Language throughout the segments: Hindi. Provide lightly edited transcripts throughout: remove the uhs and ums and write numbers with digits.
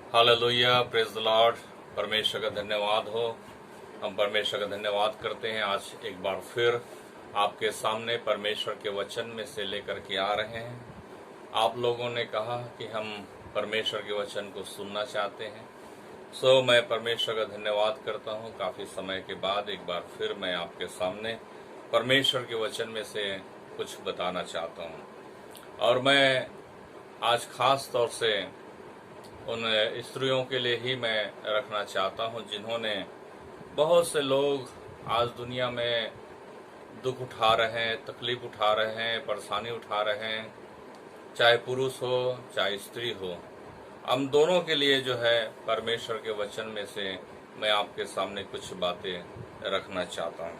Hallelujah, praise the Lord. परमेश्वर का धन्यवाद हो। हम परमेश्वर का धन्यवाद करते हैं। आज एक बार फिर आपके सामने परमेश्वर के वचन में से लेकर के आ रहे हैं। आप लोगों ने कहा कि हम परमेश्वर के वचन को सुनना चाहते हैं, सो मैं परमेश्वर का धन्यवाद करता हूं। काफ़ी समय के बाद एक बार फिर मैं आपके सामने परमेश्वर के वचन में से कुछ बताना चाहता हूं। और मैं आज खास तौर से उन स्त्रियों के लिए ही मैं रखना चाहता हूं जिन्होंने, बहुत से लोग आज दुनिया में दुख उठा रहे हैं, तकलीफ उठा रहे हैं, परेशानी उठा रहे हैं, चाहे पुरुष हो चाहे स्त्री हो। हम दोनों के लिए जो है परमेश्वर के वचन में से मैं आपके सामने कुछ बातें रखना चाहता हूं।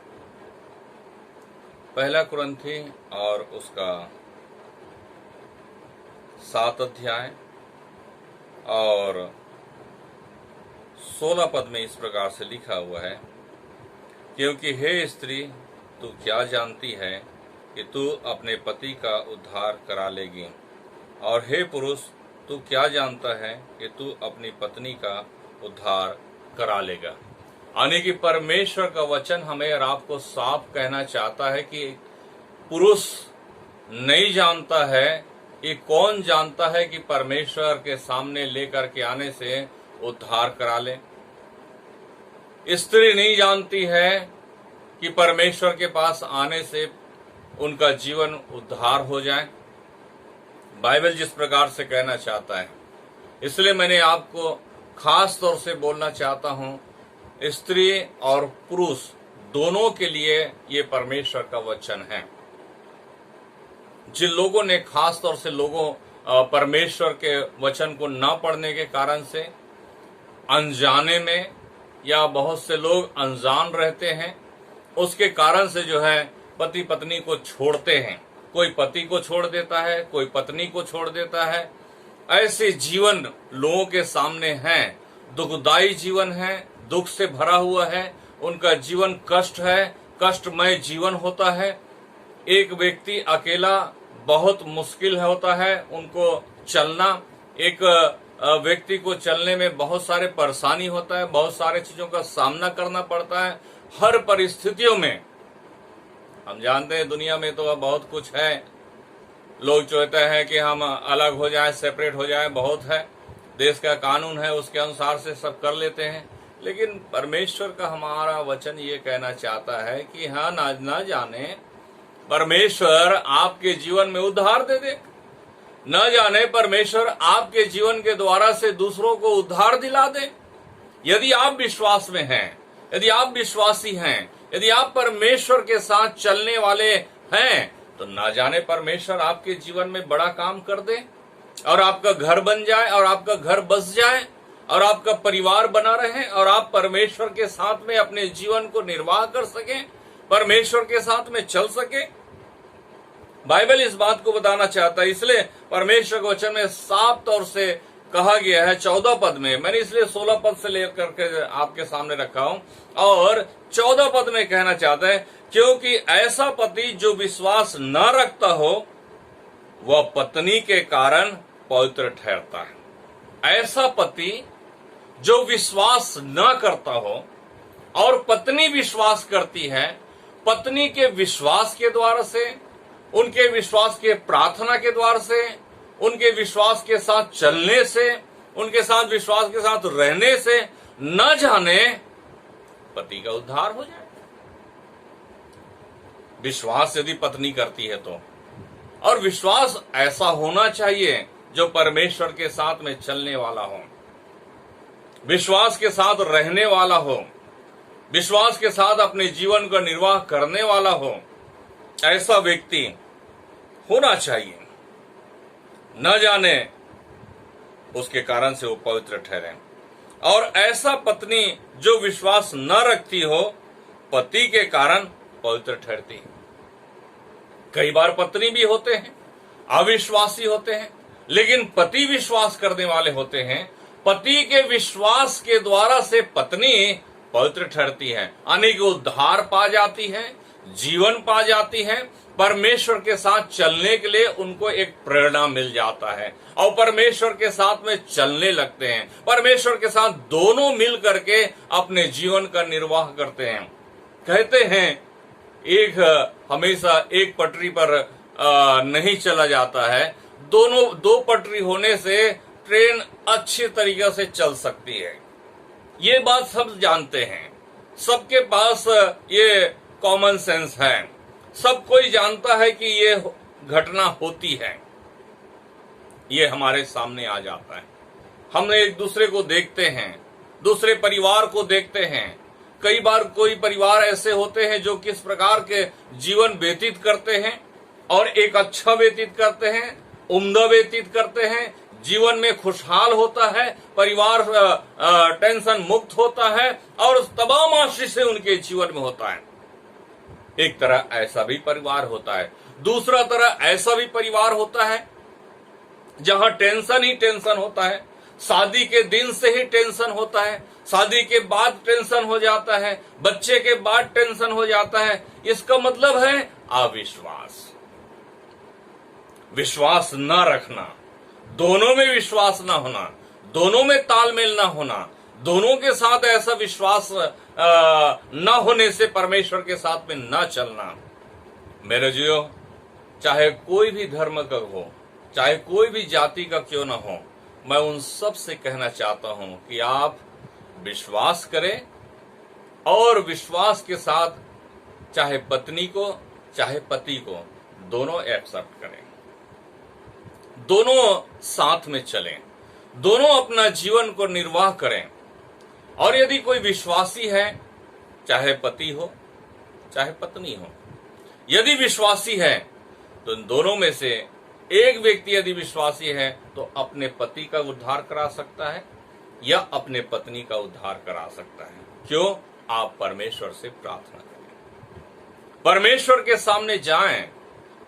पहला कुरिन्थी और उसका 7 अध्याय और 16 पद में इस प्रकार से लिखा हुआ है, क्योंकि हे स्त्री, तू क्या जानती है कि तू अपने पति का उद्धार करा लेगी, और हे पुरुष, तू क्या जानता है कि तू अपनी पत्नी का उद्धार करा लेगा। यानी कि परमेश्वर का वचन हमें और आपको साफ कहना चाहता है कि पुरुष नहीं जानता है, ये कौन जानता है कि परमेश्वर के सामने लेकर के आने से उद्धार करा ले। स्त्री नहीं जानती है कि परमेश्वर के पास आने से उनका जीवन उद्धार हो जाए। बाइबल जिस प्रकार से कहना चाहता है, इसलिए मैंने आपको खास तौर से बोलना चाहता हूं, स्त्री और पुरुष दोनों के लिए ये परमेश्वर का वचन है। जिन लोगों ने, खास तौर से लोगों परमेश्वर के वचन को न पढ़ने के कारण से, अनजाने में, या बहुत से लोग अनजान रहते हैं, उसके कारण से जो है पति पत्नी को छोड़ते हैं। कोई पति को छोड़ देता है, कोई पत्नी को छोड़ देता है। ऐसे जीवन लोगों के सामने हैं, दुखदायी जीवन है, दुख से भरा हुआ है, उनका जीवन कष्ट है, कष्टमय जीवन होता है। एक व्यक्ति अकेला बहुत मुश्किल होता है उनको चलना। एक व्यक्ति को चलने में बहुत सारे परेशानी होता है, बहुत सारे चीजों का सामना करना पड़ता है हर परिस्थितियों में। हम जानते हैं दुनिया में तो बहुत कुछ है, लोग चाहते हैं कि हम अलग हो जाएं, सेपरेट हो जाएं, बहुत है, देश का कानून है उसके अनुसार से सब कर लेते हैं। लेकिन परमेश्वर का हमारा वचन ये कहना चाहता है कि हाँ, ना जाने परमेश्वर आपके जीवन में उद्धार दे दे, न जाने परमेश्वर आपके जीवन के द्वारा से दूसरों को उद्धार दिला दे। यदि आप विश्वास में हैं, यदि आप विश्वासी हैं, यदि आप परमेश्वर के साथ चलने वाले हैं, तो न जाने परमेश्वर आपके जीवन में बड़ा काम कर दे और आपका घर बन जाए और आपका घर बस जाए और आपका परिवार बना रहे और आप परमेश्वर के साथ में अपने जीवन को निर्वाह कर सकें, परमेश्वर के साथ में चल सके। बाइबल इस बात को बताना चाहता है, इसलिए परमेश्वर के वचन में साफ तौर से कहा गया है 14 पद में। मैंने इसलिए 16 पद से लेकर के आपके सामने रखा हूं, और 14 पद में कहना चाहता है, क्योंकि ऐसा पति जो विश्वास न रखता हो वह पत्नी के कारण पवित्र ठहरता है। ऐसा पति जो विश्वास न करता हो और पत्नी विश्वास करती है, पत्नी के विश्वास के द्वारा से, उनके विश्वास के प्रार्थना के द्वारा से, उनके विश्वास के साथ चलने से, उनके साथ विश्वास के साथ रहने से, न जाने पति का उद्धार हो जाए। विश्वास यदि पत्नी करती है तो, और विश्वास ऐसा होना चाहिए जो परमेश्वर के साथ में चलने वाला हो, विश्वास के साथ रहने वाला हो, विश्वास के साथ अपने जीवन का निर्वाह करने वाला हो। ऐसा व्यक्ति होना चाहिए, न जाने उसके कारण से वो पवित्र ठहरे। और ऐसा पत्नी जो विश्वास न रखती हो, पति के कारण पवित्र ठहरती है। कई बार पत्नी भी होते हैं, अविश्वासी होते हैं, लेकिन पति विश्वास करने वाले होते हैं। पति के विश्वास के द्वारा से पत्नी पवित्र ठहरती है, यानी कि उद्धार पा जाती है, जीवन पा जाती है, परमेश्वर के साथ चलने के लिए उनको एक प्रेरणा मिल जाता है और परमेश्वर के साथ में चलने लगते हैं। परमेश्वर के साथ दोनों मिल करके अपने जीवन का निर्वाह करते हैं। कहते हैं एक हमेशा एक पटरी पर नहीं चला जाता है, दो पटरी होने से ट्रेन अच्छी तरीके से चल सकती है। ये बात सब जानते हैं, सबके पास ये कॉमन सेंस है, सब कोई जानता है कि ये घटना होती है। ये हमारे सामने आ जाता है, हम एक दूसरे को देखते हैं, दूसरे परिवार को देखते हैं। कई बार कोई परिवार ऐसे होते हैं जो किस प्रकार के जीवन व्यतीत करते हैं और एक अच्छा व्यतीत करते हैं, उम्दा व्यतीत करते हैं, जीवन में खुशहाल होता है, परिवार टेंशन मुक्त होता है और तमाम आशीष से उनके जीवन में होता है। एक तरह ऐसा भी परिवार होता है, दूसरा तरह ऐसा भी परिवार होता है जहां टेंशन ही टेंशन होता है, शादी के दिन से ही टेंशन होता है, शादी के बाद टेंशन हो जाता है, बच्चे के बाद टेंशन हो जाता है। इसका मतलब है अविश्वास, विश्वास न रखना, दोनों में विश्वास न होना, दोनों में तालमेल न होना, दोनों के साथ ऐसा विश्वास न होने से परमेश्वर के साथ में न चलना। मेरे जियो, चाहे कोई भी धर्म का हो, चाहे कोई भी जाति का क्यों न हो, मैं उन सब से कहना चाहता हूं कि आप विश्वास करें और विश्वास के साथ चाहे पत्नी को चाहे पति को दोनों एक्सेप्ट करें, दोनों साथ में चलें, दोनों अपना जीवन को निर्वाह करें। और यदि कोई विश्वासी है, चाहे पति हो चाहे पत्नी हो, यदि विश्वासी है तो इन दोनों में से एक व्यक्ति यदि विश्वासी है तो अपने पति का उद्धार करा सकता है या अपने पत्नी का उद्धार करा सकता है। क्यों? आप परमेश्वर से प्रार्थना करें, परमेश्वर के सामने जाएं,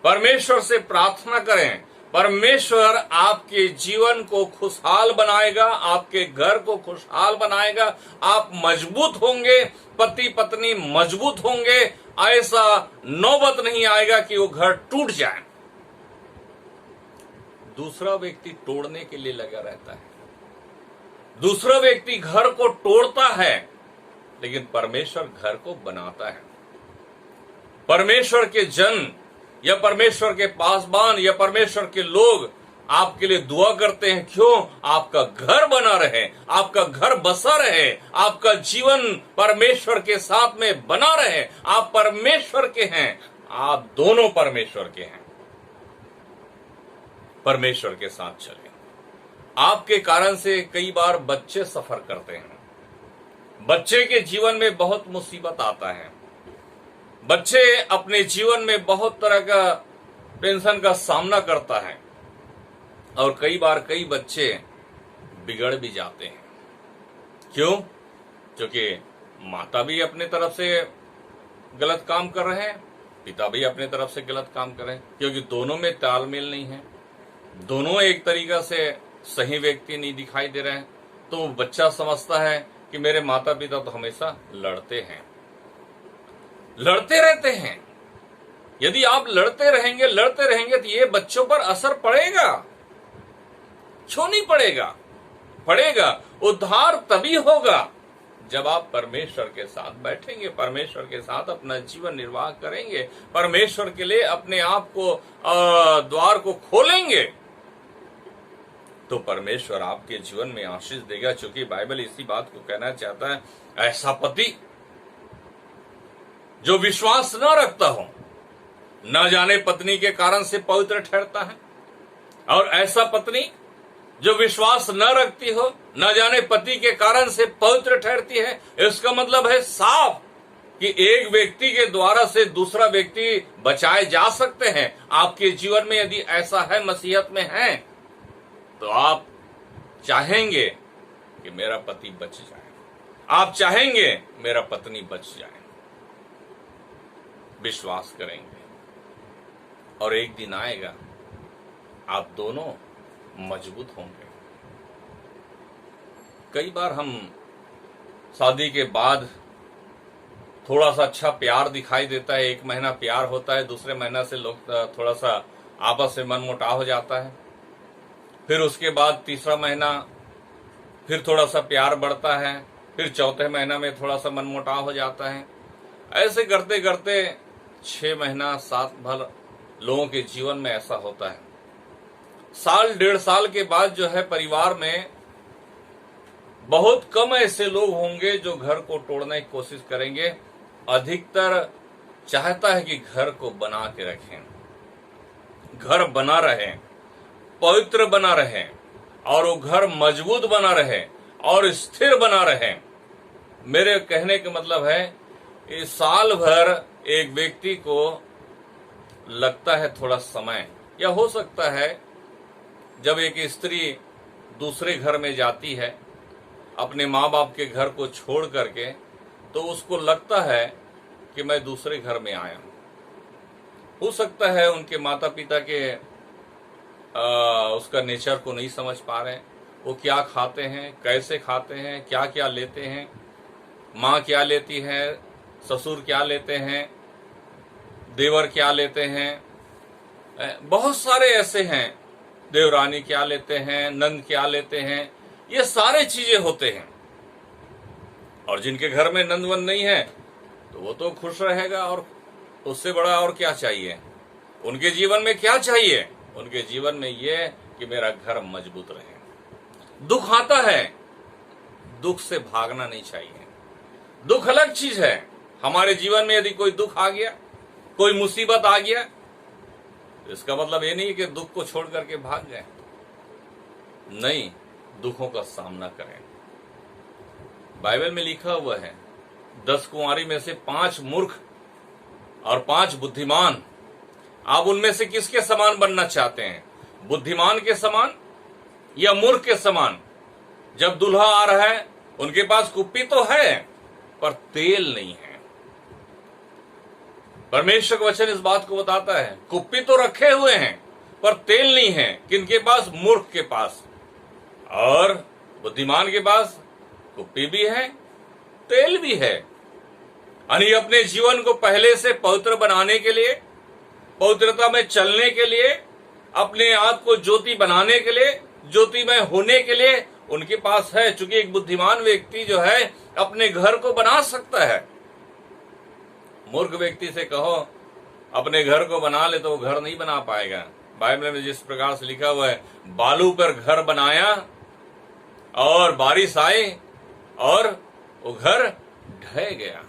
परमेश्वर से प्रार्थना करें। परमेश्वर आपके जीवन को खुशहाल बनाएगा, आपके घर को खुशहाल बनाएगा, आप मजबूत होंगे, पति पत्नी मजबूत होंगे। ऐसा नौबत नहीं आएगा कि वो घर टूट जाए। दूसरा व्यक्ति तोड़ने के लिए लगा रहता है, दूसरा व्यक्ति घर को तोड़ता है, लेकिन परमेश्वर घर को बनाता है। परमेश्वर के जन या परमेश्वर के पासबान या परमेश्वर के लोग आपके लिए दुआ करते हैं। क्यों? आपका घर बना रहे, आपका घर बसा रहे, आपका जीवन परमेश्वर के साथ में बना रहे। आप परमेश्वर के हैं, आप दोनों परमेश्वर के हैं। परमेश्वर के साथ चलें। आपके कारण से कई बार बच्चे सफर करते हैं, बच्चे के जीवन में बहुत मुसीबत आता है, बच्चे अपने जीवन में बहुत तरह का टेंशन का सामना करता है और कई बार कई बच्चे बिगड़ भी जाते हैं। क्यों? क्योंकि माता भी अपने तरफ से गलत काम कर रहे हैं, पिता भी अपने तरफ से गलत काम कर रहे हैं, क्योंकि दोनों में तालमेल नहीं है, दोनों एक तरीका से सही व्यक्ति नहीं दिखाई दे रहे हैं। तो बच्चा समझता है कि मेरे माता पिता तो हमेशा लड़ते हैं, लड़ते रहते हैं। यदि आप लड़ते रहेंगे तो ये बच्चों पर असर पड़ेगा। क्यों नहीं पड़ेगा? पड़ेगा। उद्धार तभी होगा जब आप परमेश्वर के साथ बैठेंगे, परमेश्वर के साथ अपना जीवन निर्वाह करेंगे, परमेश्वर के लिए अपने आप को द्वार को खोलेंगे, तो परमेश्वर आपके जीवन में आशीष देगा। क्योंकि बाइबल इसी बात को कहना चाहता है, ऐसा पति जो विश्वास न रखता हो, न जाने पत्नी के कारण से पवित्र ठहरता है, और ऐसा पत्नी जो विश्वास न रखती हो, न जाने पति के कारण से पवित्र ठहरती है। इसका मतलब है साफ कि एक व्यक्ति के द्वारा से दूसरा व्यक्ति बचाए जा सकते हैं। आपके जीवन में यदि ऐसा है, मसीहत में है, तो आप चाहेंगे कि मेरा पति बच जाए, आप चाहेंगे मेरा पत्नी बच जाए। विश्वास करेंगे और एक दिन आएगा आप दोनों मजबूत होंगे। कई बार हम शादी के बाद थोड़ा सा अच्छा प्यार दिखाई देता है, 1 महीना प्यार होता है, दूसरे महीना से लोग थोड़ा सा आपस में मनमुटाव हो जाता है। फिर उसके बाद तीसरा महीना फिर थोड़ा सा प्यार बढ़ता है, फिर चौथे महीना में थोड़ा सा मनमुटाव हो जाता है। ऐसे करते करते 6 महीना 7 भर लोगों के जीवन में ऐसा होता है। साल 1.5 साल के बाद जो है परिवार में बहुत कम ऐसे लोग होंगे जो घर को तोड़ने की कोशिश करेंगे। अधिकतर चाहता है कि घर को बना के रखें, घर बना रहे, पवित्र बना रहे, और वो घर मजबूत बना रहे और स्थिर बना रहे। मेरे कहने का मतलब है कि साल भर एक व्यक्ति को लगता है थोड़ा समय, या हो सकता है जब एक स्त्री दूसरे घर में जाती है अपने माँ बाप के घर को छोड़ करके, तो उसको लगता है कि मैं दूसरे घर में आया हूं। हो सकता है उनके माता पिता के उसका नेचर को नहीं समझ पा रहे, वो क्या खाते हैं, कैसे खाते हैं, क्या क्या लेते हैं, माँ क्या लेती है, ससुर क्या लेते हैं, देवर क्या लेते हैं, बहुत सारे ऐसे हैं, देवरानी क्या लेते हैं, नंद क्या लेते हैं, ये सारे चीजें होते हैं। और जिनके घर में नंद वंद नहीं है तो वो तो खुश रहेगा, और उससे बड़ा और क्या चाहिए। उनके जीवन में क्या चाहिए? उनके जीवन में ये कि मेरा घर मजबूत रहे। दुख आता है, दुख से भागना नहीं चाहिए। दुख अलग चीज है। हमारे जीवन में यदि कोई दुख आ गया, कोई मुसीबत आ गया, इसका मतलब ये नहीं कि दुख को छोड़ करके भाग गए। नहीं, दुखों का सामना करें। बाइबल में लिखा हुआ है 10 कुंवारी में से 5 मूर्ख और 5 बुद्धिमान। आप उनमें से किसके समान बनना चाहते हैं? बुद्धिमान के समान या मूर्ख के समान? जब दूल्हा आ रहा है, उनके पास कुप्पी तो है पर तेल नहीं है। परमेश्वर का वचन इस बात को बताता है, कुप्पी तो रखे हुए हैं पर तेल नहीं है। किनके पास? मूर्ख के पास। और बुद्धिमान के पास कुप्पी भी है, तेल भी है। यानी अपने जीवन को पहले से पवित्र बनाने के लिए, पवित्रता में चलने के लिए, अपने आप को ज्योति बनाने के लिए, ज्योतिमय होने के लिए उनके पास है। चूंकि एक बुद्धिमान व्यक्ति जो है अपने घर को बना सकता है। मूर्ख व्यक्ति से कहो अपने घर को बना ले तो वो घर नहीं बना पाएगा। बाइबल में जिस प्रकार से लिखा हुआ है, बालू पर घर बनाया और बारिश आई और वो घर ढह गया।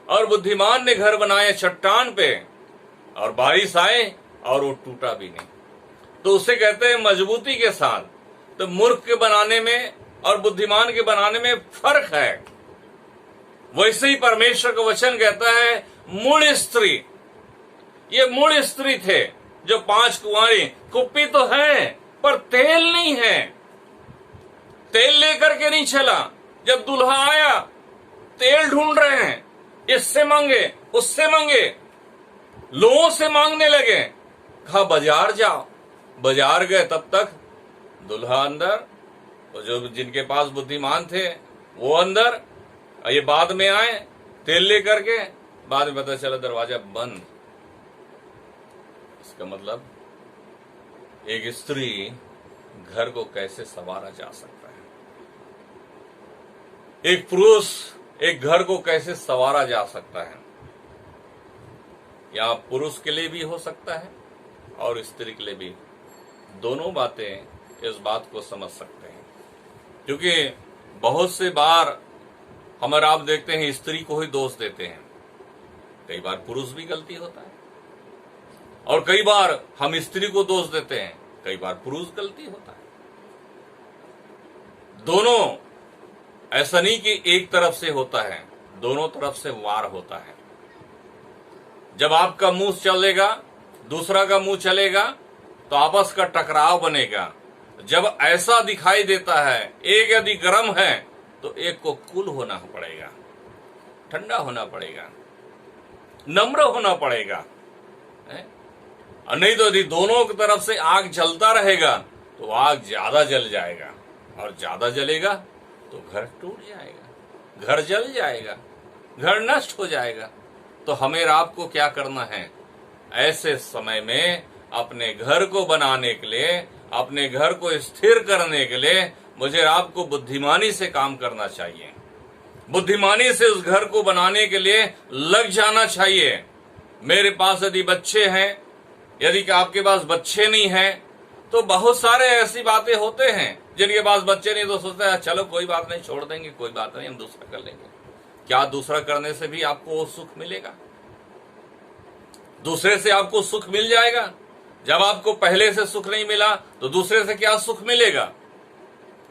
और बुद्धिमान ने घर बनाया चट्टान पे और बारिश आए और वो टूटा भी नहीं। तो उसे कहते हैं मजबूती के साथ। तो मूर्ख के बनाने में और बुद्धिमान के बनाने में फर्क है। वैसे ही परमेश्वर का वचन कहता है, मूढ़ स्त्री, ये मूढ़ स्त्री थे जो 5 कुंवारी, कुप्पी तो है पर तेल नहीं है। तेल लेकर के नहीं चला। जब दूल्हा आया तेल ढूंढ रहे हैं, इससे मांगे उससे मांगे, लोगों से मांगने लगे। कहा बाजार जाओ। बाजार गए, तब तक दूल्हा अंदर, तो जो जिनके पास बुद्धिमान थे वो अंदर। ये बाद में आए तेल लेकर के, बाद में पता चला दरवाजा बंद। इसका मतलब एक स्त्री घर को कैसे संवारा जा सकता है, एक पुरुष एक घर को कैसे संवारा जा सकता है। या पुरुष के लिए भी हो सकता है और स्त्री के लिए भी। दोनों बातें इस बात को समझ सकते हैं। क्योंकि बहुत से बार हम और आप देखते हैं स्त्री को ही दोष देते हैं। कई बार पुरुष भी गलती होता है, और कई बार हम स्त्री को दोष देते हैं, कई बार पुरुष गलती होता है। दोनों, ऐसा नहीं कि एक तरफ से होता है, दोनों तरफ से वार होता है। जब आपका मुंह चलेगा, दूसरा का मुंह चलेगा, तो आपस का टकराव बनेगा। जब ऐसा दिखाई देता है, एक यदि गर्म है तो एक को कूल होना पड़ेगा, ठंडा होना पड़ेगा, नम्र होना पड़ेगा। नहीं तो यदि दोनों की तरफ से आग जलता रहेगा तो आग ज्यादा जल जाएगा, और ज्यादा जलेगा तो घर टूट जाएगा, घर जल जाएगा। घर नष्ट हो जाएगा। तो हमें और आपको क्या करना है? ऐसे समय में अपने घर को बनाने के लिए, अपने घर को स्थिर करने के लिए मुझे आपको बुद्धिमानी से काम करना चाहिए। बुद्धिमानी से उस घर को बनाने के लिए लग जाना चाहिए। मेरे पास यदि बच्चे हैं, यदि आपके पास बच्चे नहीं हैं, तो बहुत सारे ऐसी बातें होते हैं जिनके पास बच्चे नहीं तो सोचते हैं चलो कोई बात नहीं, छोड़ देंगे, कोई बात नहीं, हम दूसरा कर लेंगे। क्या दूसरा करने से भी आपको वो सुख मिलेगा? दूसरे से आपको सुख मिल जाएगा? जब आपको पहले से सुख नहीं मिला तो दूसरे से क्या सुख मिलेगा?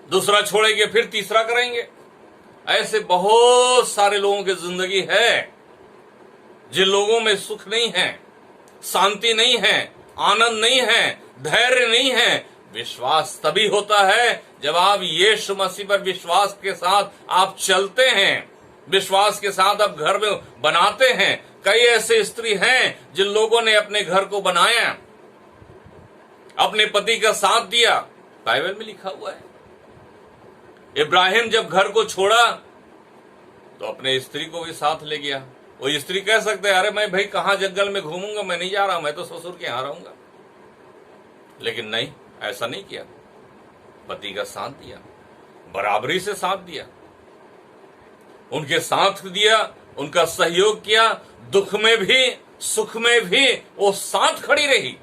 दूसरा छोड़ेंगे फिर तीसरा करेंगे। ऐसे बहुत सारे लोगों की जिंदगी है जिन लोगों में सुख नहीं है, शांति नहीं है, आनंद नहीं है, धैर्य नहीं है। विश्वास तभी होता है जब आप यीशु मसीह पर विश्वास के साथ आप चलते हैं, विश्वास के साथ आप घर में बनाते हैं। कई ऐसे स्त्री हैं जिन लोगों ने अपने घर को बनाया, अपने पति का साथ दिया। बाइबल में लिखा हुआ है इब्राहिम जब घर को छोड़ा तो अपने स्त्री को भी साथ ले गया। वो स्त्री कह सकते हैं अरे मैं भाई कहां जंगल में घूमूंगा, मैं नहीं जा रहा, मैं तो ससुर के यहां रहूंगा। लेकिन नहीं, ऐसा नहीं किया। पति का साथ दिया, बराबरी से साथ दिया, उनके साथ दिया, उनका सहयोग किया। दुख में भी सुख में भी वो साथ खड़ी रही।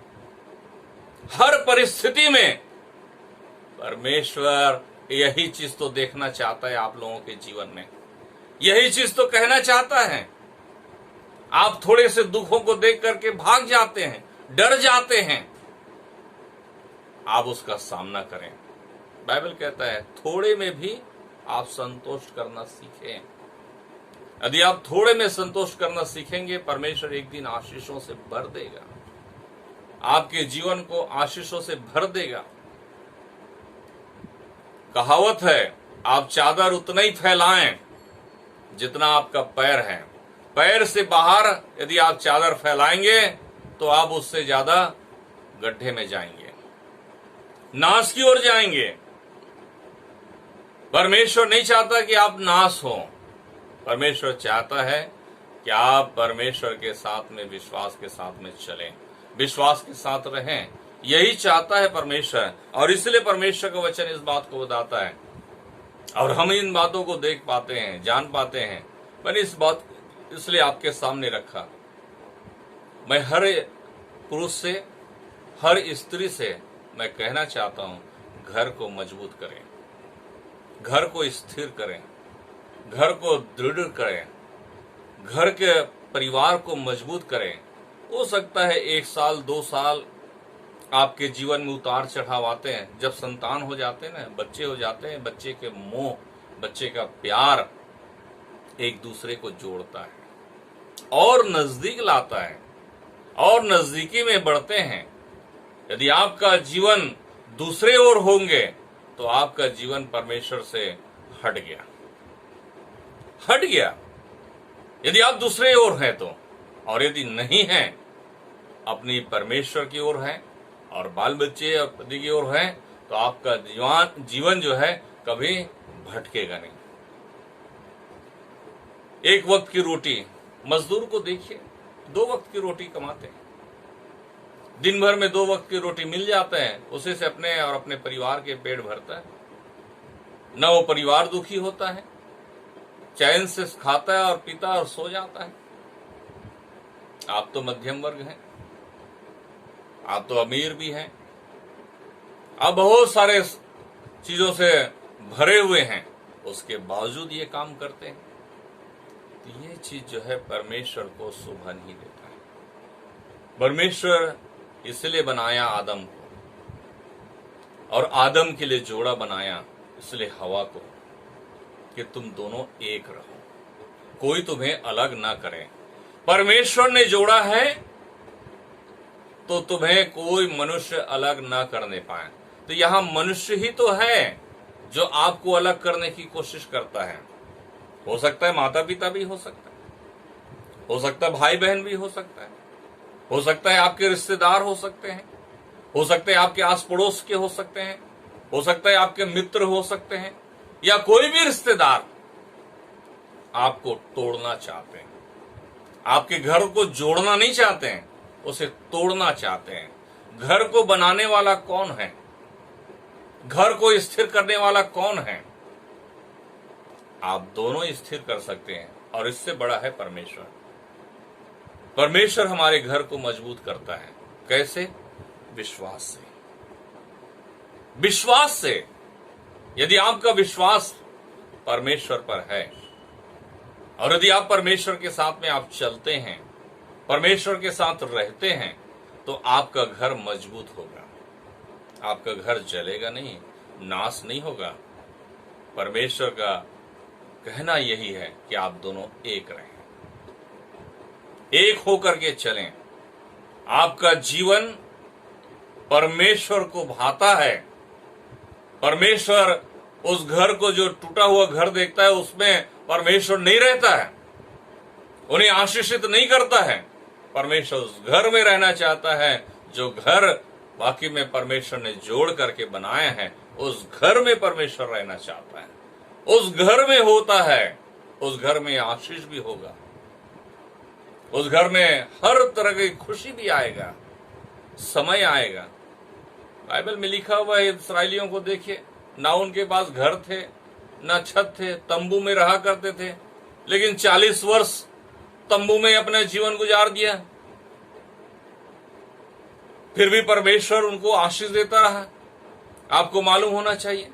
हर परिस्थिति में परमेश्वर यही चीज तो देखना चाहता है आप लोगों के जीवन में, यही चीज तो कहना चाहता है। आप थोड़े से दुखों को देख करके भाग जाते हैं, डर जाते हैं। आप उसका सामना करें। बाइबल कहता है थोड़े में भी आप संतोष करना सीखें। यदि आप थोड़े में संतोष करना सीखेंगे, परमेश्वर एक दिन आशीषों से भर देगा, आपके जीवन को आशीषों से भर देगा। कहावत है आप चादर उतना ही फैलाएं जितना आपका पैर है। पैर से बाहर यदि आप चादर फैलाएंगे तो आप उससे ज्यादा गड्ढे में जाएंगे, नाश की ओर जाएंगे। परमेश्वर नहीं चाहता कि आप नाश हो। परमेश्वर चाहता है कि आप परमेश्वर के साथ में, विश्वास के साथ में चलें, विश्वास के साथ रहें। यही चाहता है परमेश्वर, और इसलिए परमेश्वर का वचन इस बात को बताता है और हम इन बातों को देख पाते हैं, जान पाते हैं। मैंने इस बात इसलिए आपके सामने रखा। मैं हर पुरुष से, हर स्त्री से मैं कहना चाहता हूं, घर को मजबूत करें, घर को स्थिर करें, घर को दृढ़ करें, घर के परिवार को मजबूत करें। हो सकता है 1 साल 2 साल आपके जीवन में उतार चढ़ाव आते हैं। जब संतान हो जाते हैं ना, बच्चे हो जाते हैं, बच्चे के मोह, बच्चे का प्यार एक दूसरे को जोड़ता है और नजदीक लाता है और नजदीकी में बढ़ते हैं। यदि आपका जीवन दूसरे ओर होंगे तो आपका जीवन परमेश्वर से हट गया। यदि आप दूसरे ओर हैं तो, और यदि नहीं हैं, अपनी परमेश्वर की ओर हैं और बाल बच्चे और पति की ओर हैं, तो आपका जीवन जो है कभी भटकेगा नहीं। एक वक्त की रोटी, मजदूर को देखिए, 2 वक्त की रोटी कमाते हैं, दिन भर में 2 वक्त की रोटी मिल जाता है, उसी से अपने और अपने परिवार के पेट भरता है। न वो परिवार दुखी होता है, चैन से खाता है और पीता और सो जाता है। आप तो मध्यम वर्ग हैं, आप तो अमीर भी हैं, आप बहुत सारे चीजों से भरे हुए हैं, उसके बावजूद ये काम करते हैं। तो ये चीज जो है परमेश्वर को शोभा नहीं देता है। परमेश्वर इसलिए बनाया आदम को, और आदम के लिए जोड़ा बनाया, इसलिए हवा को, कि तुम दोनों एक रहो, कोई तुम्हें अलग ना करे। परमेश्वर ने जोड़ा है तो तुम्हें कोई मनुष्य अलग ना करने पाए। तो यहां मनुष्य ही तो है जो आपको अलग करने की कोशिश करता है। हो सकता है माता पिता भी हो सकता है, हो सकता है भाई बहन भी हो सकता है, हो सकता है आपके रिश्तेदार हो सकते हैं, हो सकता है आपके आस पड़ोस के हो सकते हैं, हो सकता है आपके मित्र हो सकते हैं, या कोई भी रिश्तेदार। आपको तोड़ना चाहते हैं। आपके घर को जोड़ना नहीं चाहते हैं, उसे तोड़ना चाहते हैं। घर को बनाने वाला कौन है? घर को स्थिर करने वाला कौन है? आप दोनों स्थिर कर सकते हैं, और इससे बड़ा है परमेश्वर। परमेश्वर हमारे घर को मजबूत करता है। कैसे? विश्वास से। विश्वास से। यदि आपका विश्वास परमेश्वर पर है, और यदि आप परमेश्वर के साथ में आप चलते हैं, परमेश्वर के साथ रहते हैं, तो आपका घर मजबूत होगा। आपका घर जलेगा नहीं, नाश नहीं होगा। परमेश्वर का कहना यही है कि आप दोनों एक रहें, एक होकर के चलें। आपका जीवन परमेश्वर को भाता है। परमेश्वर उस घर को, जो टूटा हुआ घर देखता है, उसमें परमेश्वर नहीं रहता है, उन्हें आशीषित नहीं करता है। परमेश्वर उस घर में रहना चाहता है जो घर वाकई में परमेश्वर ने जोड़ करके बनाया है। उस घर में परमेश्वर रहना चाहता है। उस घर में होता है, उस घर में आशीष भी होगा, उस घर में हर तरह की खुशी भी आएगा, समय आएगा। बाइबल में लिखा हुआ है, इस्राएलियों को देखिए, ना उनके पास घर थे, ना छत थे, तंबू में रहा करते थे, लेकिन 40 वर्ष तंबू में अपना जीवन गुजार दिया, फिर भी परमेश्वर उनको आशीष देता रहा। आपको मालूम होना चाहिए।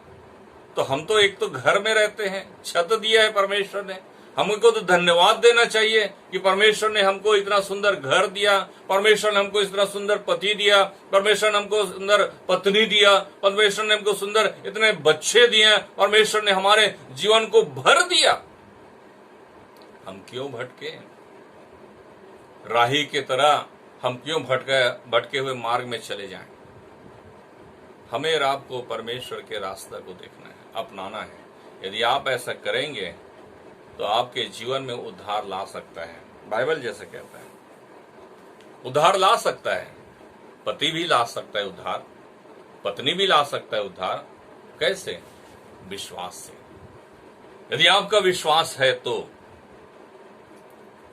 तो हम तो एक तो घर में रहते हैं, छत दिया है परमेश्वर ने, हमको तो धन्यवाद देना चाहिए कि परमेश्वर ने हमको इतना सुंदर घर दिया, परमेश्वर ने हमको इतना सुंदर पति दिया, परमेश्वर ने हमको सुंदर पत्नी दिया, परमेश्वर ने हमको सुंदर इतने बच्चे दिए, परमेश्वर ने हमारे जीवन को भर दिया। हम क्यों भटके? राही की तरह हम क्यों भटके हुए मार्ग में चले जाएं? हमें और आपको परमेश्वर के रास्ते को देखना है, अपनाना है। यदि आप ऐसा करेंगे तो आपके जीवन में उद्धार ला सकता है। बाइबल जैसे कहता है, उद्धार ला सकता है। पति भी ला सकता है उद्धार, पत्नी भी ला सकता है उद्धार। कैसे? विश्वास से। यदि आपका विश्वास है तो।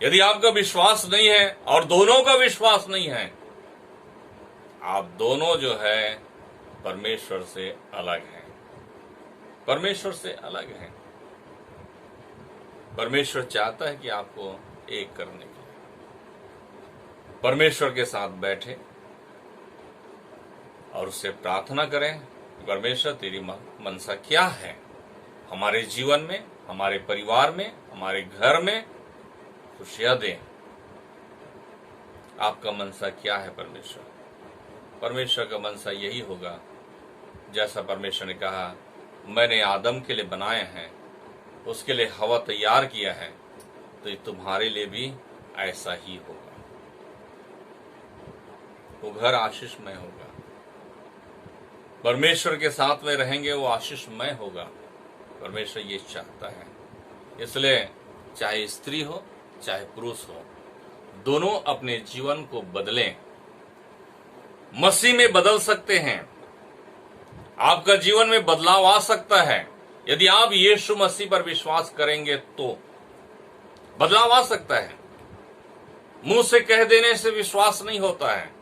यदि आपका विश्वास नहीं है और दोनों का विश्वास नहीं है, आप दोनों जो है परमेश्वर से अलग हैं। परमेश्वर से अलग हैं। परमेश्वर चाहता है कि आपको एक करने के लिए परमेश्वर के साथ बैठे और उससे प्रार्थना करें, परमेश्वर तेरी मनसा क्या है हमारे जीवन में, हमारे परिवार में, हमारे घर में, खुशियां दें। आपका मनसा क्या है परमेश्वर? परमेश्वर का मनसा यही होगा, जैसा परमेश्वर ने कहा, मैंने आदम के लिए बनाए हैं, उसके लिए हवा तैयार किया है, तो ये तुम्हारे लिए भी ऐसा ही होगा। वो घर आशीषमय होगा। परमेश्वर के साथ में रहेंगे, वो आशीषमय होगा। परमेश्वर ये चाहता है। इसलिए चाहे स्त्री हो चाहे पुरुष हो, दोनों अपने जीवन को बदलें। मसीह में बदल सकते हैं। आपका जीवन में बदलाव आ सकता है। यदि आप यीशु मसीह पर विश्वास करेंगे तो बदलाव आ सकता है। मुंह से कह देने से विश्वास नहीं होता है,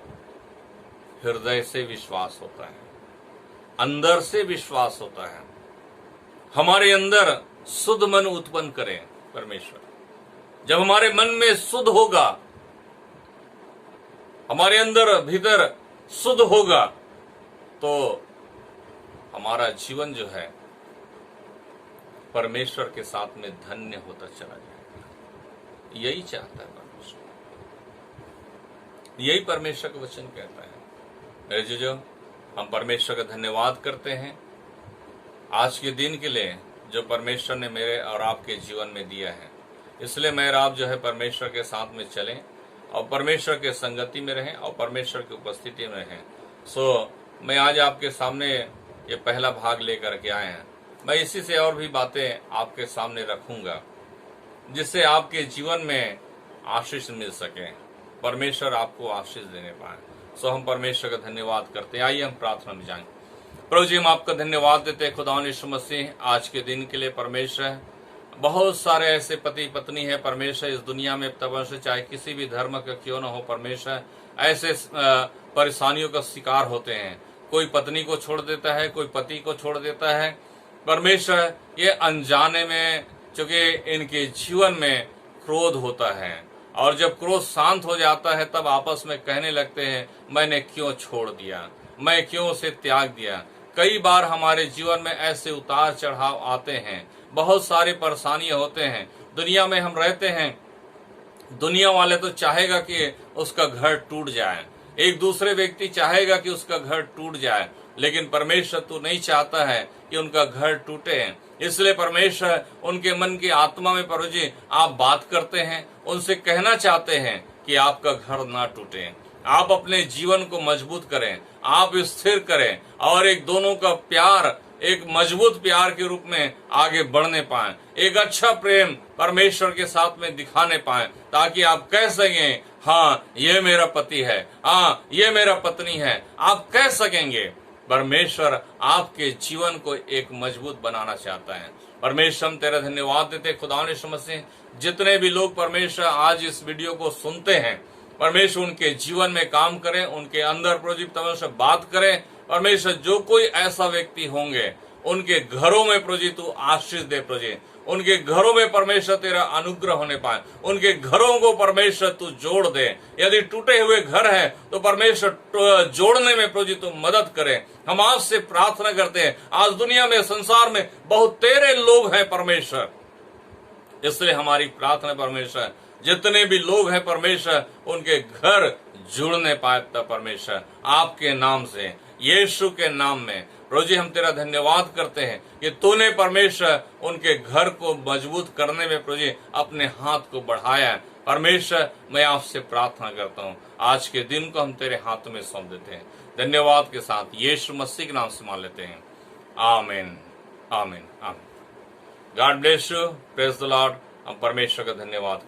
हृदय से विश्वास होता है, अंदर से विश्वास होता है। हमारे अंदर शुद्ध मन उत्पन्न करें परमेश्वर। जब हमारे मन में शुद्ध होगा, हमारे अंदर भीतर शुद्ध होगा, तो हमारा जीवन जो है परमेश्वर के साथ में धन्य होता चला जाएगा। यही चाहता है परमेश्वर, यही परमेश्वर का वचन कहता है। मेरे जीजो, हम परमेश्वर का धन्यवाद करते हैं आज के दिन के लिए जो परमेश्वर ने मेरे और आपके जीवन में दिया है। इसलिए मैं और आप जो है परमेश्वर के साथ में चलें और परमेश्वर के संगति में रहें और परमेश्वर की उपस्थिति में रहें। मैं आज आपके सामने ये पहला भाग लेकर के आए हैं। मैं इसी से और भी बातें आपके सामने रखूंगा जिससे आपके जीवन में आशीष मिल सके, परमेश्वर आपको आशीष देने पाए। हम परमेश्वर का धन्यवाद करते हैं। आइए हम प्रार्थना में जाएं। प्रभु जी, हम आपका धन्यवाद देते हैं खुदा यीशु मसीह, आज के दिन के लिए परमेश्वर बहुत सारे ऐसे पति पत्नी है परमेश्वर इस दुनिया में, तब चाहे किसी भी धर्म का क्यों न हो, परमेश्वर ऐसे परेशानियों का शिकार होते हैं। कोई पत्नी को छोड़ देता है, कोई पति को छोड़ देता है। परमेश्वर ये अनजाने में, चूंकि इनके जीवन में क्रोध होता है, और जब क्रोध शांत हो जाता है तब आपस में कहने लगते हैं मैंने क्यों छोड़ दिया, मैं क्यों उसे त्याग दिया। कई बार हमारे जीवन में ऐसे उतार चढ़ाव आते हैं, बहुत सारी परेशानियां होते हैं। दुनिया में हम रहते हैं, दुनिया वाले तो चाहेगा कि उसका घर टूट जाए, एक दूसरे व्यक्ति चाहेगा कि उसका घर टूट जाए, लेकिन परमेश्वर तो नहीं चाहता है कि उनका घर टूटे। इसलिए परमेश्वर उनके मन की आत्मा में प्रभु जी आप बात करते हैं, उनसे कहना चाहते हैं कि आपका घर ना टूटे, आप अपने जीवन को मजबूत करें, आप स्थिर करें, और एक दोनों का प्यार एक मजबूत प्यार के रूप में आगे बढ़ने पाए, एक अच्छा प्रेम परमेश्वर के साथ में दिखाने पाए, ताकि आप कह सकें हाँ ये मेरा पति है, हाँ ये मेरा पत्नी है। आप कह सकेंगे परमेश्वर आपके जीवन को एक मजबूत बनाना चाहता है। परमेश्वर हम तेरा धन्यवाद देते खुदा ने मसीह, जितने भी लोग परमेश्वर आज इस वीडियो को सुनते हैं, परमेश्वर उनके जीवन में काम करें, उनके अंदर प्रभु से बात करें। परमेश्वर जो कोई ऐसा व्यक्ति होंगे उनके घरों में प्रभु तू आशीष दे, प्रभु उनके घरों में परमेश्वर तेरा अनुग्रह होने पाए, उनके घरों को परमेश्वर तू जोड़ दे। यदि टूटे हुए घर है तो परमेश्वर जोड़ने में प्रभु तू मदद करे। हम आपसे प्रार्थना करते हैं, आज दुनिया में संसार में बहुत तेरे लोग हैं परमेश्वर, इसलिए हमारी प्रार्थना परमेश्वर जितने भी लोग हैं परमेश्वर उनके घर जुड़ने पाए तब परमेश्वर आपके नाम से, यीशु के नाम में प्रभु जी हम तेरा धन्यवाद करते हैं कि तूने परमेश्वर उनके घर को मजबूत करने में प्रभु जी अपने हाथ को बढ़ाया है। परमेश्वर मैं आपसे प्रार्थना करता हूँ, आज के दिन को हम तेरे हाथ में सौंप देते हैं, धन्यवाद के साथ यीशु मसीह के नाम से मान लेते हैं, आमीन आमीन आमीन। God bless you, praise the Lord. हम परमेश्वर का धन्यवाद